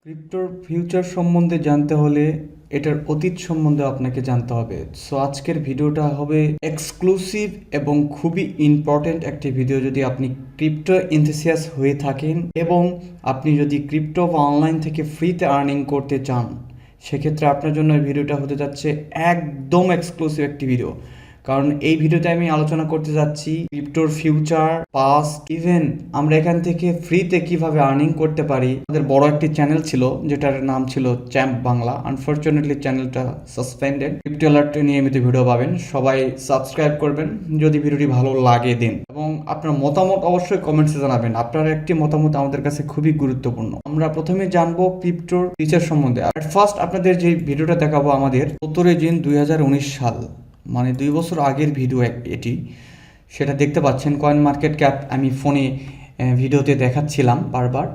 ক্রিপ্টোর future সম্বন্ধে জানতে হলে এটার অতীত সম্বন্ধে আপনাকে জানতে হবে। সো আজকের ভিডিওটা হবে এক্সক্লুসিভ এবং খুবই ইম্পর্ট্যান্ট একটি ভিডিও যদি আপনি ক্রিপ্টো এনথুসিয়াস হয়ে থাকেন এবং আপনি যদি ক্রিপ্টো বা অনলাইন থেকে ফ্রিতে আর্নিং করতে চান, সেক্ষেত্রে আপনার জন্য এই ভিডিওটা হতে যাচ্ছে একদম এক্সক্লুসিভ একটি ভিডিও। কারণ এই ভিডিওতে আমি আলোচনা করতে যাচ্ছি ক্রিপ্টোর ফিউচার, পাস্ট, ইভেন আমরা এখান থেকে ফ্রিতে কিভাবে আর্নিং করতে পারি। আমাদের বড় একটি চ্যানেল ছিল যেটার নাম ছিল চ্যাম্প বাংলা। আনফরচুনেটলি চ্যানেলটা সাসপেন্ডেড। ক্রিপ্টো অ্যালার্ট নিয়মিত ভিডিও পাবেন, সবাই সাবস্ক্রাইব করবেন যদি ভিডিওটি ভালো লাগে দিন, এবং আপনার মতামত অবশ্যই কমেন্টসে জানাবেন। আপনার একটি মতামত আমাদের কাছে খুবই গুরুত্বপূর্ণ। আমরা প্রথমে জানবো ক্রিপ্টোর ফিচার সম্বন্ধে। আর ফার্স্ট আপনাদের যে ভিডিওটা দেখাবো আমাদের 17 জুন 2019 সাল, মানে 2 বছর আগের ভিডিও এটি। সেটা দেখতে পাচ্ছেন কয়েন মার্কেট ক্যাপ, আমি ফোনে ভিডিওতে দেখাচ্ছিলাম বারবার।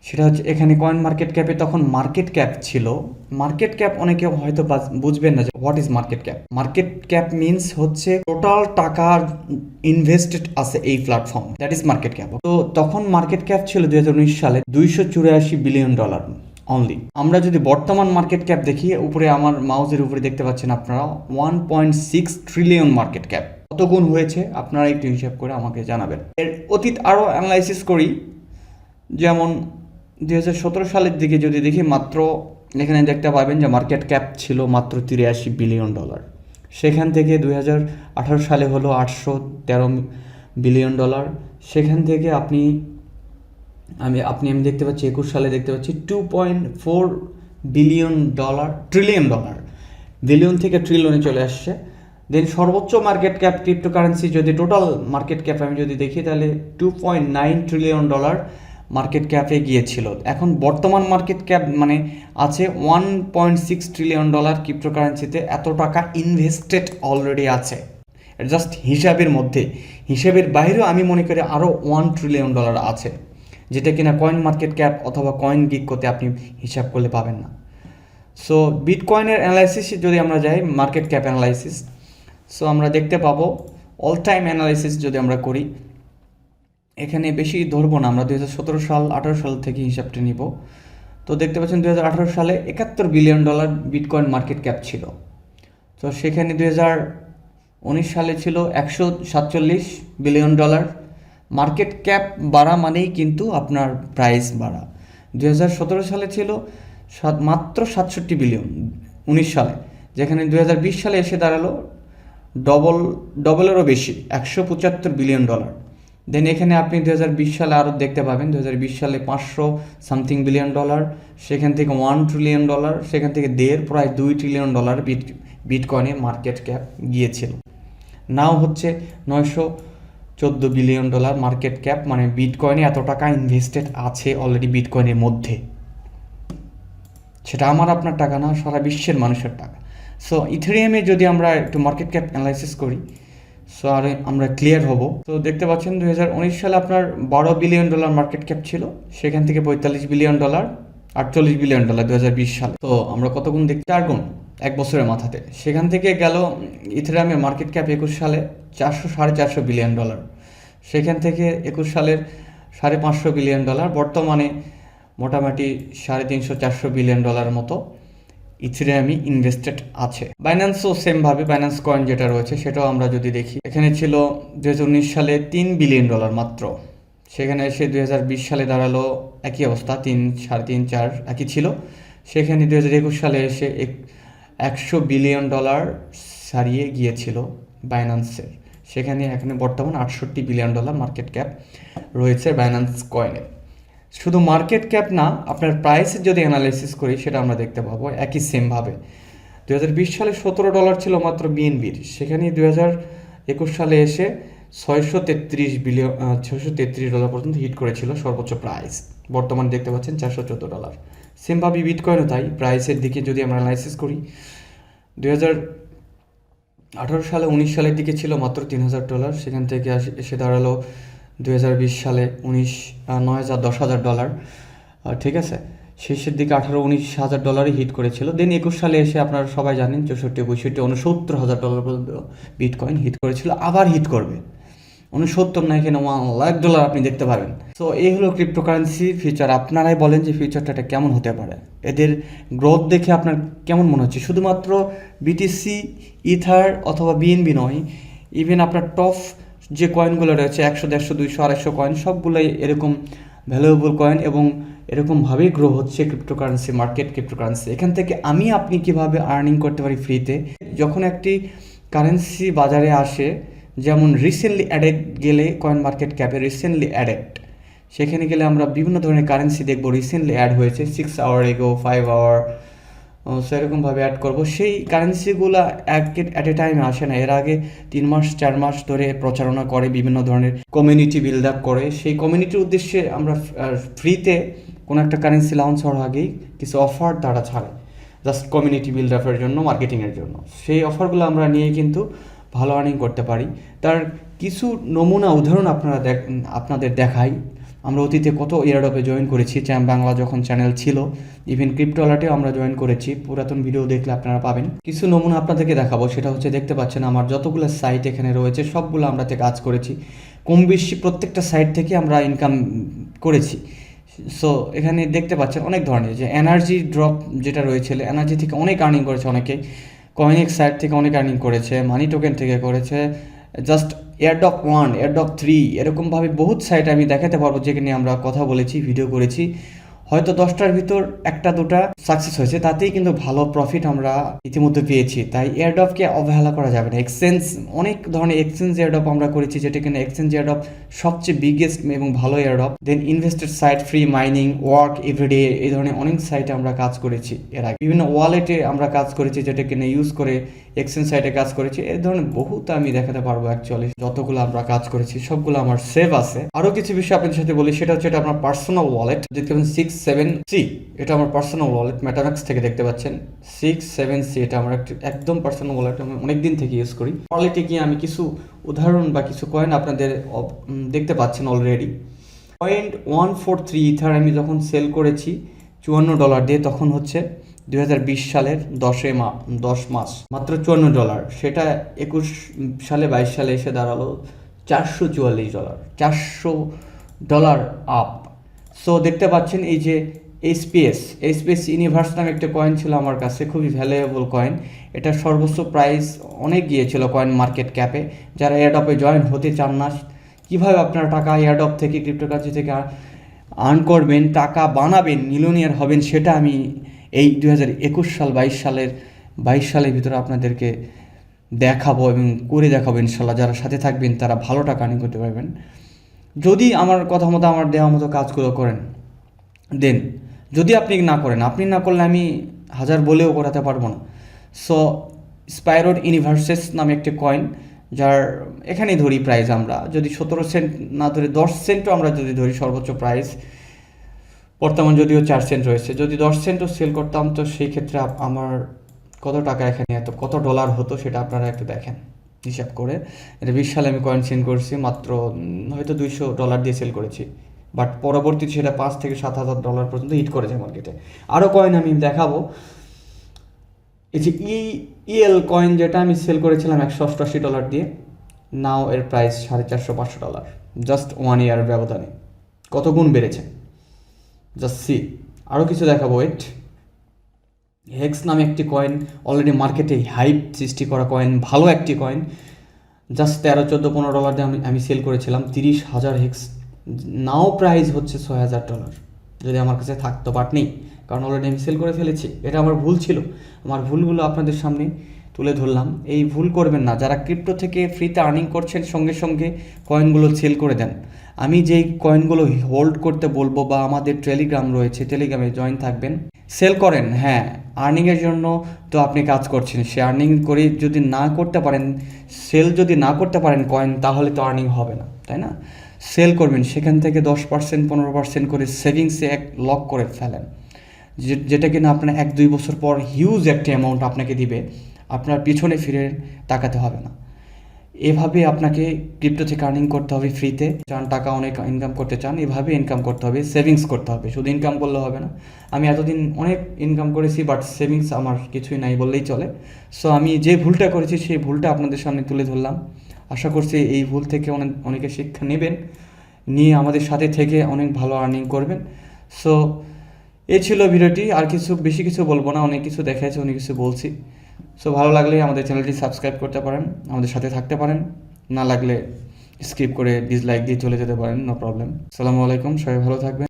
সেটা হচ্ছে এখানে কয়েন মার্কেট ক্যাপে তখন মার্কেট ক্যাপ ছিল। মার্কেট ক্যাপ অনেকে হয়তো বুঝবেন না যে what is market cap. Market cap means হচ্ছে টোটাল টাকা ইনভেস্টেড আছে এই platform, that is market cap. তো তখন মার্কেট ক্যাপ ছিল 2019 সালে $284 বিলিয়ন অনলি। আমরা যদি বর্তমান মার্কেট ক্যাপ দেখি, উপরে আমার মাউসের উপরে দেখতে পাচ্ছেন আপনারা 1.6 ট্রিলিয়ন মার্কেট ক্যাপ। কত গুণ হয়েছে আপনারা একটু হিসাব করে আমাকে জানাবেন। এর অতীত আরও অ্যানালাইসিস করি, যেমন 2017 সালের দিকে যদি দেখি, মাত্র এখানে দেখতে পাবেন যে মার্কেট ক্যাপ ছিল মাত্র $83 বিলিয়ন। সেখান থেকে 2018 সালে হলো $813 বিলিয়ন। সেখান থেকে আমি দেখতে পাচ্ছি 21 সালে দেখতে পাচ্ছি $2.4 ট্রিলিয়ন। বিলিয়ন থেকে ট্রিলিয়নে চলে আসছে। দেন সর্বোচ্চ মার্কেট ক্যাপ ক্রিপ্টোকারেন্সি যদি টোটাল মার্কেট ক্যাপ আমি যদি দেখি, তাহলে $2.9 ট্রিলিয়ন মার্কেট ক্যাপে গিয়েছিল। এখন বর্তমান মার্কেট ক্যাপ মানে আছে $1.6 ট্রিলিয়ন ক্রিপ্টোকারেন্সিতে। এত টাকা ইনভেস্টেড অলরেডি আছে, জাস্ট হিসাবের মধ্যে। হিসাবের বাইরেও আমি মনে করি আরও $1 ট্রিলিয়ন আছে, যেটা কিনা কয়েন মার্কেট ক্যাপ অথবা কয়েন গিকতে আপনি হিসাব করলে পাবেন না। সো বিটকয়েনের অ্যানালাইসিস যদি আমরা যাই, মার্কেট ক্যাপ অ্যানালাইসিস, সো আমরা দেখতে পাবো অল টাইম অ্যানালাইসিস যদি আমরা করি, এখানে বেশি ধরবো না, আমরা 2017 সাল 18 সাল থেকে হিসাবটা নিব। তো দেখতে পাচ্ছেন 2018 সালে $71 বিলিয়ন বিটকয়েন মার্কেট ক্যাপ ছিল। তো সেখানে 2019 সালে ছিল $147 বিলিয়ন। মার্কেট ক্যাপ বাড়া মানেই কিন্তু আপনার প্রাইস বাড়া। 2017 সালে ছিল মাত্র $67 বিলিয়ন 19 সালে, যেখানে 2020 সালে এসে দাঁড়ালো ডবলেরও বেশি, $175 বিলিয়ন। দেন এখানে আপনি 2020 সালে আরও দেখতে পাবেন, 2020 সালে $500 বিলিয়ন, সেখান থেকে $1 ট্রিলিয়ন, সেখান থেকে প্রায় $2 ট্রিলিয়ন বিটকয়েনে মার্কেট ক্যাপ গিয়েছিল। নাও হচ্ছে $914 বিলিয়ন মার্কেট ক্যাপ, মানে বিটকয়েনে এত টাকা ইনভেস্টেড আছে অলরেডি বিটকয়েনের মধ্যে। সেটা আমার আপনার টাকা না, সারা বিশ্বের মানুষের টাকা। সো ইথেরিয়ামে যদি আমরা একটু মার্কেট ক্যাপ অ্যানালাইসিস করি, সো আর আমরা ক্লিয়ার হব। তো দেখতে পাচ্ছেন 2019 সালে আপনার $12 বিলিয়ন মার্কেট ক্যাপ ছিল, সেখান থেকে $45 বিলিয়ন, $48 বিলিয়ন 2020 সালে। তো আমরা কত গুণ দেখছি? 4 গুণ এক বছরের মাথাতে। সেখান থেকে গেল ইথেরিয়ামের মার্কেট ক্যাপ 21 সালে $400-450 বিলিয়ন, সেখান থেকে 21 সালের $550 বিলিয়ন, বর্তমানে মোটামুটি $350-400 বিলিয়ন মতো ইথেরিয়ামই ইনভেস্টেড আছে। বাইন্যান্সও সেমভাবে, বাইন্যান্স কয়েন যেটা রয়েছে সেটাও আমরা যদি দেখি, এখানে ছিল 2019 সালে $3 বিলিয়ন মাত্র, সেখানে এসে 2020 সালে দাঁড়ালো একই অবস্থা, 3, 3.5, 4 একই ছিল। সেখানে 2021 সালে এসে $100 বিলিয়ন ছাড়িয়ে গিয়েছিল বাইন্যান্সের। সেখানে এখানে বর্তমান $68 বিলিয়ন মার্কেট ক্যাপ রয়েছে বাইন্যান্স কয়েনে। শুধু মার্কেট ক্যাপ না, আপনার প্রাইসের যদি অ্যানালাইসিস করি সেটা আমরা দেখতে পাবো একই সেমভাবে। 2020 সালে $17 ছিল মাত্র বিএনবির, সেখানে 2021 সালে এসে $633 পর্যন্ত হিট করেছিল সর্বোচ্চ প্রাইস। বর্তমানে দেখতে পাচ্ছেন $414। সেমভাবে বিটকয়েনও তাই। প্রাইসের দিকে যদি আমরা অ্যানালাইসিস করি, 2018 সালে 19 সালের দিকে ছিল মাত্র $3000, সেখান থেকে এসে দাঁড়ালো 2020 সালে $9,000-10,000। ঠিক আছে, শেষের দিকে $18,000-19,000 হিট করেছিল। দেন 21 সালে এসে আপনারা সবাই জানেন $64,000-65,000, $69,000 পর্যন্ত বিটকয়েন হিট করেছিল, আবার হিট করবে। 69 না, এখানে $1,00,000 আপনি দেখতে পারবেন। সো এই হলো ক্রিপ্টোকারেন্সি ফিউচার। আপনারাই বলেন যে ফিউচারটা এটা কেমন হতে পারে, এদের গ্রোথ দেখে আপনার কেমন মনে হচ্ছে? শুধুমাত্র বিটিসি, ইথার অথবা বিএনবি নয়, ইভেন আপনার টপ যে কয়েনগুলো রয়েছে 100, 150, 200, 250 কয়েন, সবগুলোই এরকম ভ্যালুয়েবল কয়েন এবং এরকমভাবেই গ্রো হচ্ছে ক্রিপ্টোকারেন্সি মার্কেট। ক্রিপ্টোকারেন্সি এখান থেকে আপনি কিভাবে আর্নিং করতে পারি ফ্রিতে। যখন একটি কারেন্সি বাজারে আসে, যেমন রিসেন্টলি অ্যাডেড গেলে কয়েন মার্কেট ক্যাপে রিসেন্টলি অ্যাডেড, সেখানে গেলে আমরা বিভিন্ন ধরনের কারেন্সি দেখবো রিসেন্টলি অ্যাড হয়েছে 6 আওয়ার এগো, 5 আওয়ার, সেরকমভাবে অ্যাড করব। সেই কারেন্সিগুলো অ্যাট এ টাইমে আসে না, এর আগে 3 মাস 4 মাস ধরে প্রচারণা করে, বিভিন্ন ধরনের কমিউনিটি বিল্ড আপ করে। সেই কমিউনিটির উদ্দেশ্যে আমরা ফ্রিতে কোনো একটা কারেন্সি লঞ্চ হওয়ার আগেই কিছু অফার তারা ছাড়ে, জাস্ট কমিউনিটি বিল্ড আপের জন্য, মার্কেটিংয়ের জন্য। সেই অফারগুলো আমরা নিয়ে কিন্তু ভালো আর্নিং করতে পারি। তার কিছু নমুনা উদাহরণ আপনাদের দেখাই। আমরা অতীতে কত এয়ারড্রপে জয়েন করেছি, বাংলা যখন চ্যানেল ছিল, ইভেন ক্রিপ্টো ওয়ালেটেও আমরা জয়েন করেছি, পুরাতন ভিডিও দেখলে আপনারা পাবেন। কিছু নমুনা আপনাদেরকে দেখাবো, সেটা হচ্ছে দেখতে পাচ্ছেন আমার যতগুলো সাইট এখানে রয়েছে সবগুলো আমরা কাজ করেছি, কম বেশি প্রত্যেকটা সাইট থেকে আমরা ইনকাম করেছি। সো এখানে দেখতে পাচ্ছেন অনেক ধরনের, যে এনার্জি ড্রপ যেটা রয়েছে, এনার্জি থেকে অনেক আর্নিং করেছে অনেকে, কয়েনেক্স সাইট থেকে অনেক আর্নিং করেছে, মানি টোকেন থেকে করেছে, জাস্ট এয়ারড্রপ 1, এয়ারড্রপ 3, এরকমভাবে বহুত সাইট আমি দেখাতে পারবো যেখানে আমরা কথা বলেছি, ভিডিও করেছি। হয়তো 10টার ভিতর 1-2টা সাকসেস হয়েছে, তাতেই কিন্তু ভালো প্রফিট আমরা ইতিমধ্যে পেয়েছি। তাই এয়ারড্রপকে অবহেলা করা যাবে না। এক্সচেঞ্জ, অনেক ধরনের এক্সচেঞ্জ এয়ারড্রপ আমরা করেছি, যেটা কিনা এক্সচেঞ্জ এয়ারড্রপ সবচেয়ে বিগেস্ট এবং ভালো airdrop. Then invested site, free mining, work everyday, এই ধরনের অনেক সাইটে আমরা কাজ করেছি এর আগে। বিভিন্ন ওয়ালেটে আমরা কাজ করেছি, যেটা কিনা ইউজ করে এক্সচেঞ্জ সাইটে কাজ করেছি। এই ধরনের বহুত আমি দেখাতে পারবো। অ্যাকচুয়ালি যতগুলো আমরা কাজ করেছি সবগুলো আমার সেভ আছে। আরও কিছু বিষয় আপনাদের সাথে বলি, সেটা হচ্ছে এটা আমার পার্সোনাল ওয়ালেট, দেখতে পাচ্ছেন 6-7C, এটা আমার পার্সোনাল ওয়ালেট, মেটাম্যাক্স থেকে দেখতে পাচ্ছেন 6-7C, এটা আমার একদম পার্সোনাল ওয়ালেট, আমি অনেক দিন থেকে ইউজ করি। ওয়ালেটে গিয়ে আমি কিছু উদাহরণ বা কিছু কয়েন আপনাদের দেখতে পাচ্ছেন অলরেডি। $0.143 ইথার আমি যখন সেল করেছি $54 দিয়ে, তখন হচ্ছে 2020 সালের 10 মাস, মাত্র $54। সেটা 21 সালে 22 সালে এসে দাঁড়ালো $444, $400 আপ। সো দেখতে পাচ্ছেন এই যে স্পেস ইউনিভার্স নামে একটা কয়েন ছিল আমার কাছে, খুবই ভ্যালুয়েবল কয়েন। এটা সর্বোচ্চ প্রাইস অনেক গিয়েছিল কয়েন মার্কেট ক্যাপে। যারা এয়ারড্রপে জয়েন হতে চান না, কীভাবে আপনারা টাকা এয়ারড্রপ থেকে, ক্রিপ্টোকারেন্সি থেকে আর্ন করবেন, টাকা বানাবেন, মিলিয়নিয়ার হবেন, সেটা আমি এই 2021 সাল 22 সালের ভিতরে আপনাদেরকে দেখাবো এবং করে দেখাবো ইনশাল্লাহ। যারা সাথে থাকবেন তারা ভালো টাকা আর্নিং করতে পারবেন, যদি আমার কথা মতো, আমার দেওয়া মতো কাজগুলো করেন। দেন যদি আপনি না করলে আমি হাজার বলেও করাতে পারবো না। সো স্পাইরোড ইউনিভার্সেস নামে একটি কয়েন, যার এখানেই ধরি প্রাইস আমরা, যদি 17 সেন্ট না ধরে 10 সেন্টও আমরা যদি ধরি সর্বোচ্চ প্রাইস, বর্তমান যদিও 4 সেন্ট রয়েছে, যদি 10 সেন্টও সেল করতাম, তো সেই ক্ষেত্রে আমার কত টাকা এখানে কত ডলার হতো সেটা আপনারা একটু দেখেন হিসাব করে। এটা 20 সালে আমি কয়েন সেল করছি, মাত্র হয়তো $200 দিয়ে সেল করেছি, বাট পরবর্তীতে সেটা $5,000 থেকে $7,000 পর্যন্ত হিট করেছে মার্কেটে। আরও কয়েন আমি দেখাবো, এই যে ইএল কয়েন, যেটা আমি সেল করেছিলাম $188 দিয়ে, নাও এর প্রাইস $450-500, জাস্ট 1 ইয়ার ব্যবধানে কত গুণ বেড়েছে, জাস্ট সি। আরও কিছু দেখাবো, হেক্স নামে একটি কয়েন, অলরেডি মার্কেটে হাইপ সৃষ্টি করা কয়েন, ভালো একটি কয়েন, জাস্ট $13-14-15 দিয়ে আমি সেল করেছিলাম 30,000 হেক্স, নাও প্রাইস হচ্ছে $6,000। যদি আমার কাছে থাকতো, বাট নেই, কারণ অলরেডি আমি সেল করে ফেলেছি। এটা আমার ভুল ছিল, আমার ভুলগুলো আপনাদের সামনে তুলে ধরলাম। এই ভুল করবেন না। যারা ক্রিপ্টো থেকে ফ্রিতে আর্নিং করছেন, সঙ্গে সঙ্গে কয়েনগুলো সেল করে দেন। আমি যেই কয়েনগুলো হোল্ড করতে বলবো, বা আমাদের টেলিগ্রাম রয়েছে, টেলিগ্রামে জয়েন থাকবেন, সেল করেন। হ্যাঁ, আর্নিংয়ের জন্য তো আপনি কাজ করছেন, সে আর্নিং করে যদি না করতে পারেন, সেল যদি না করতে পারেন কয়েন, তাহলে তো আর্নিং হবে না, তাই না? সেল করবেন, সেখান থেকে 10% 15% করে সেভিংসে লক করে ফেলেন, যেটা কিনা আপনার 1-2 বছর পর হিউজ একটা অ্যামাউন্ট আপনাকে দিবে, আপনার পিছনে ফিরে তাকাতে হবে না। এভাবে আপনাকে ক্রিপ্টো থেকে আর্নিং করতে হবে ফ্রিতে। চান টাকা অনেক ইনকাম করতে চান, এভাবে ইনকাম করতে হবে, সেভিংস করতে হবে, শুধু ইনকাম করলে হবে না। আমি এতদিন অনেক ইনকাম করেছি, বাট সেভিংস আমার কিছুই নাই বললেই চলে। সো আমি যে ভুলটা করেছি সেই ভুলটা আপনাদের সামনে তুলে ধরলাম। আশা করছি এই ভুল থেকে অনেকে শিক্ষা নেবেন, নিয়ে আমাদের সাথে থেকে অনেক ভালো আর্নিং করবেন। সো এই ছিল ভিডিওটি, আর বেশি কিছু বলবো না, অনেক কিছু দেখাচ্ছে, অনেক কিছু বলছি। সো ভালো লাগলে আমাদের চ্যানেলটি সাবস্ক্রাইব করতে পারেন, আমাদের সাথে থাকতে পারেন, না লাগলে স্কিপ করে ডিসলাইক দিয়ে চলে যেতে পারেন, নো প্রবলেম। আসসালামু আলাইকুম, সবাই ভালো থাকবেন।